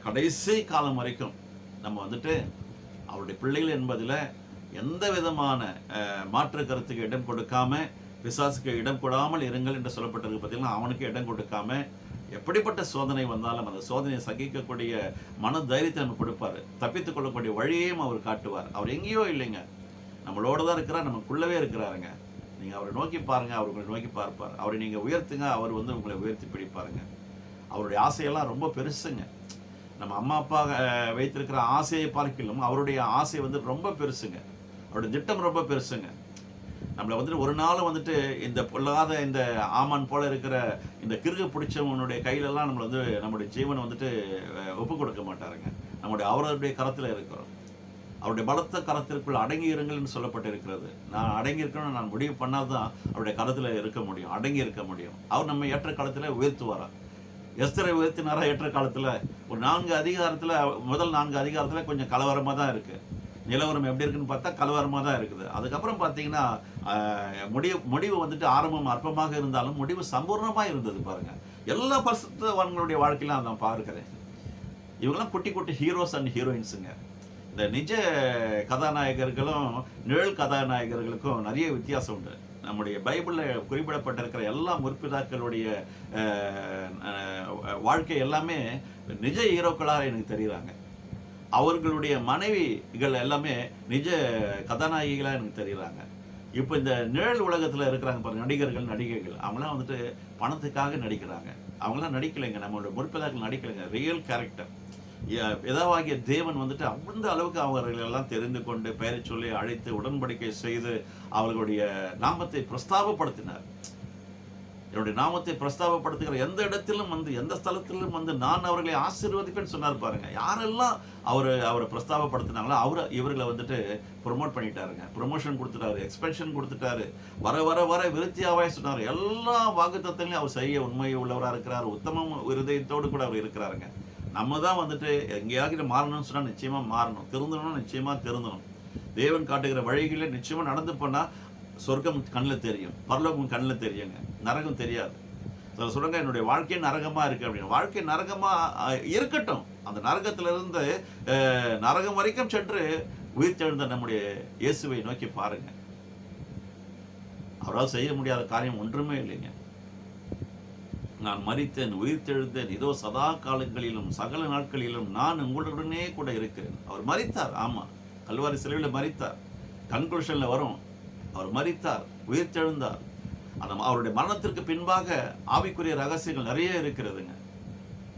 கடைசி காலம் வரைக்கும் நம்ம வந்துட்டு அவருடைய பிள்ளைகள் என்பதில் எந்த விதமான மாற்று கருத்துக்கு இடம் கொடுக்காம, பிசாசுக்கு இடம் கொடாமல் இருங்கள் என்று சொல்லப்பட்டிருக்கு. பார்த்தீங்கன்னா, அவனுக்கு இடம் கொடுக்காம எப்படிப்பட்ட சோதனை வந்தாலும் அந்த சோதனையை சகிக்கக்கூடிய மன தைரியத்தை நம்ம கொடுப்பாரு. தப்பித்துக் கொள்ளக்கூடிய வழியையும் அவர் காட்டுவார். அவர் எங்கேயோ இல்லைங்க, நம்மளோட தான் இருக்கிறார், நமக்குள்ளவே இருக்கிறாருங்க. நீங்கள் அவரை நோக்கி பாருங்க, அவர் உங்களை நோக்கி பார்ப்பார். அவரை நீங்கள் உயர்த்துங்க, அவர் வந்து உங்களை உயர்த்தி பிடிப்பாருங்க. அவருடைய ஆசையெல்லாம் ரொம்ப பெருசுங்க. நம்ம அம்மா அப்பா வைத்திருக்கிற ஆசையை பார்க்கலும் அவருடைய ஆசை வந்து ரொம்ப பெருசுங்க. அவருடைய திட்டம் ரொம்ப பெருசுங்க. நம்மளை வந்துட்டு ஒரு நாளும் வந்துட்டு இந்த பொல்லாத இந்த ஆமான் போல இருக்கிற இந்த கிறுகு பிடிச்சவனுடைய கையிலெல்லாம் நம்மளை வந்து நம்முடைய ஜீவனை வந்துட்டு ஒப்பு கொடுக்க மாட்டாருங்க. அவருடைய கரத்தில் இருக்கிறோம். அவருடைய பலத்த கரத்திற்குள் அடங்கி இருங்கள்னு சொல்லப்பட்டு இருக்கிறது. நான் அடங்கி இருக்கணும்னு நான் முடிவு பண்ணாதான் அவருடைய கரத்தில் இருக்க முடியும், அடங்கி இருக்க முடியும். அவர் நம்ம ஏற்ற காலத்தில் உயர்த்துவாரா. எஸ்தரை உயர்த்தினாரா ஏற்ற காலத்தில்? ஒரு 4 அதிகாரத்தில், முதல் 4 அதிகாரத்தில் கொஞ்சம் கலவரமாக தான் இருக்குது. நிலவரம் எப்படி இருக்குன்னு பார்த்தா கலவரமாக தான் இருக்குது. அதுக்கப்புறம் பார்த்தீங்கன்னா முடிவு வந்துட்டு ஆரம்பம் அற்பமாக இருந்தாலும் முடிவு சம்பூர்ணமாக இருந்தது பாருங்க. எல்லா பரிசுத்தவான்களுடைய வாழ்க்கையிலும் நான் பார்க்கிறேன். இவங்கெல்லாம் குட்டி குட்டி ஹீரோஸ் அண்ட் ஹீரோயின்ஸுங்க. இந்த நிஜ கதாநாயகர்களும் நிழல் கதாநாயகர்களுக்கும் நிறைய வித்தியாசம் உண்டு. நம்முடைய பைபிளில் குறிப்பிடப்பட்டிருக்கிற எல்லா முற்பிதாக்களுடைய வாழ்க்கை எல்லாமே நிஜ ஹீரோக்களாக எனக்கு தெரியுறாங்க. அவர்களுடைய மனைவிகள் எல்லாமே நிஜ கதாநாயகிகளாக எனக்கு தெரியுறாங்க. இப்போ இந்த நிழல் உலகத்தில் இருக்கிறாங்க பாருங்க, நடிகர்கள், அவங்களாம் வந்துட்டு பணத்துக்காக நடிக்கிறாங்க. அவங்களாம் நடிக்கலைங்க, நம்மளோட முற்பிதாக்கள் நடிக்கலைங்க. ரியல் கேரக்டர் பிதாவாகிய தேவன் வந்துட்டு அந்த அளவுக்கு அவர்களெல்லாம் தெரிந்து கொண்டு பெயரை சொல்லி அழைத்து உடன்படிக்கை செய்து அவர்களுடைய நாமத்தை பிரஸ்தாபப்படுத்தினார். என்னுடைய நாமத்தை பிரஸ்தாபப்படுத்துகிற எந்த இடத்திலும் வந்து, எந்த ஸ்தலத்திலும் வந்து நான் அவர்களை ஆசீர்வதிப்பேன்னு சொன்னார் பாருங்க. யாரெல்லாம் அவரை பிரஸ்தாபப்படுத்தினாங்களோ இவர்களை வந்துட்டு ப்ரொமோட் பண்ணிட்டாருங்க. ப்ரொமோஷன் கொடுத்துட்டாரு, எக்ஸ்பென்ஷன் கொடுத்துட்டாரு. வர விருத்தியாவே சொன்னார். எல்லா வாக்குத்தத்தங்களையும் அவர் செய்ய உண்மை உள்ளவராக இருக்கிறார். உத்தம இருதயத்தோடு கூட அவர் இருக்கிறாருங்க. நம்ம தான் வந்துட்டு எங்கேயாவது மாறணும்னு சொன்னால் நிச்சயமாக மாறணும், திருந்தணும்னா நிச்சயமாக திருந்தணும். தேவன் காட்டுகிற வழிகளில் நிச்சயமாக நடந்து போனால் சொர்க்கம் கண்ணில் தெரியும், பரலோகம் கண்ணில் தெரியுங்க, நரகம் தெரியாது. சொல்லுங்க, என்னுடைய வாழ்க்கை நரகமாக இருக்குது அப்படின்னு. வாழ்க்கை நரகமாக இருக்கட்டும். அந்த நரகத்திலிருந்து நரகம் வரைக்கும் சென்று உயிர்த்தெழுந்த நம்முடைய இயேசுவை நோக்கி பாருங்க. அவரால் செய்ய முடியாத காரியம் ஒன்றுமே இல்லைங்க. நான் மரித்தேன், உயிர்த்தெழுந்தேன், இதோ சதா காலங்களிலும் சகல நாட்களிலும் நான் உங்களுடனே கூட இருக்கிறேன். அவர் மரித்தார். ஆமாம், கல்வாரி சிலுவையில் மரித்தார். கன்க்ளூஷனில் வரும், அவர் மரித்தார், உயிர்த்தெழுந்தார். அவருடைய மரணத்திற்கு பின்பாக ஆவிக்குரிய ரகசியங்கள் நிறைய இருக்கிறதுங்க.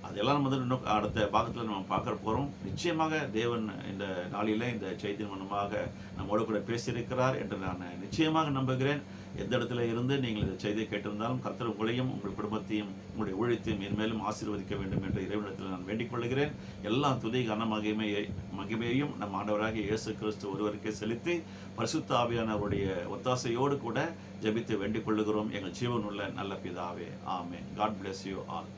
அதெல்லாம் நம்ம வந்து இன்னும் அடுத்த பாகத்தில் நம்ம பார்க்க போகிறோம். நிச்சயமாக தேவன் இந்த நாளில் இந்த செய்தியின் மூலமாக நம்மோடு கூட பேசியிருக்கிறார் என்று நான் நிச்சயமாக நம்புகிறேன். எந்த இடத்துல இருந்து நீங்கள் இந்த செய்தியை கேட்டிருந்தாலும் கர்த்தர் உங்களையும் உங்கள் குடும்பத்தையும் உங்களுடைய ஊழியத்தையும் இனிமேலும் ஆசீர்வதிக்க வேண்டும் என்று இறைவனிடத்தில் நான் வேண்டிக் கொள்கிறேன். எல்லா துதி கன மகிமையையும் நம் ஆண்டவராகிய இயேசு கிறிஸ்து ஒருவருக்கே செலுத்தி பரிசுத்த ஆவியானவருடைய ஒத்தாசையோடு கூட ஜெபித்து வேண்டிக் கொள்ளுகிறோம். எங்கள் ஜீவனுள்ள நல்ல பிதாவே, ஆமென். God bless you all.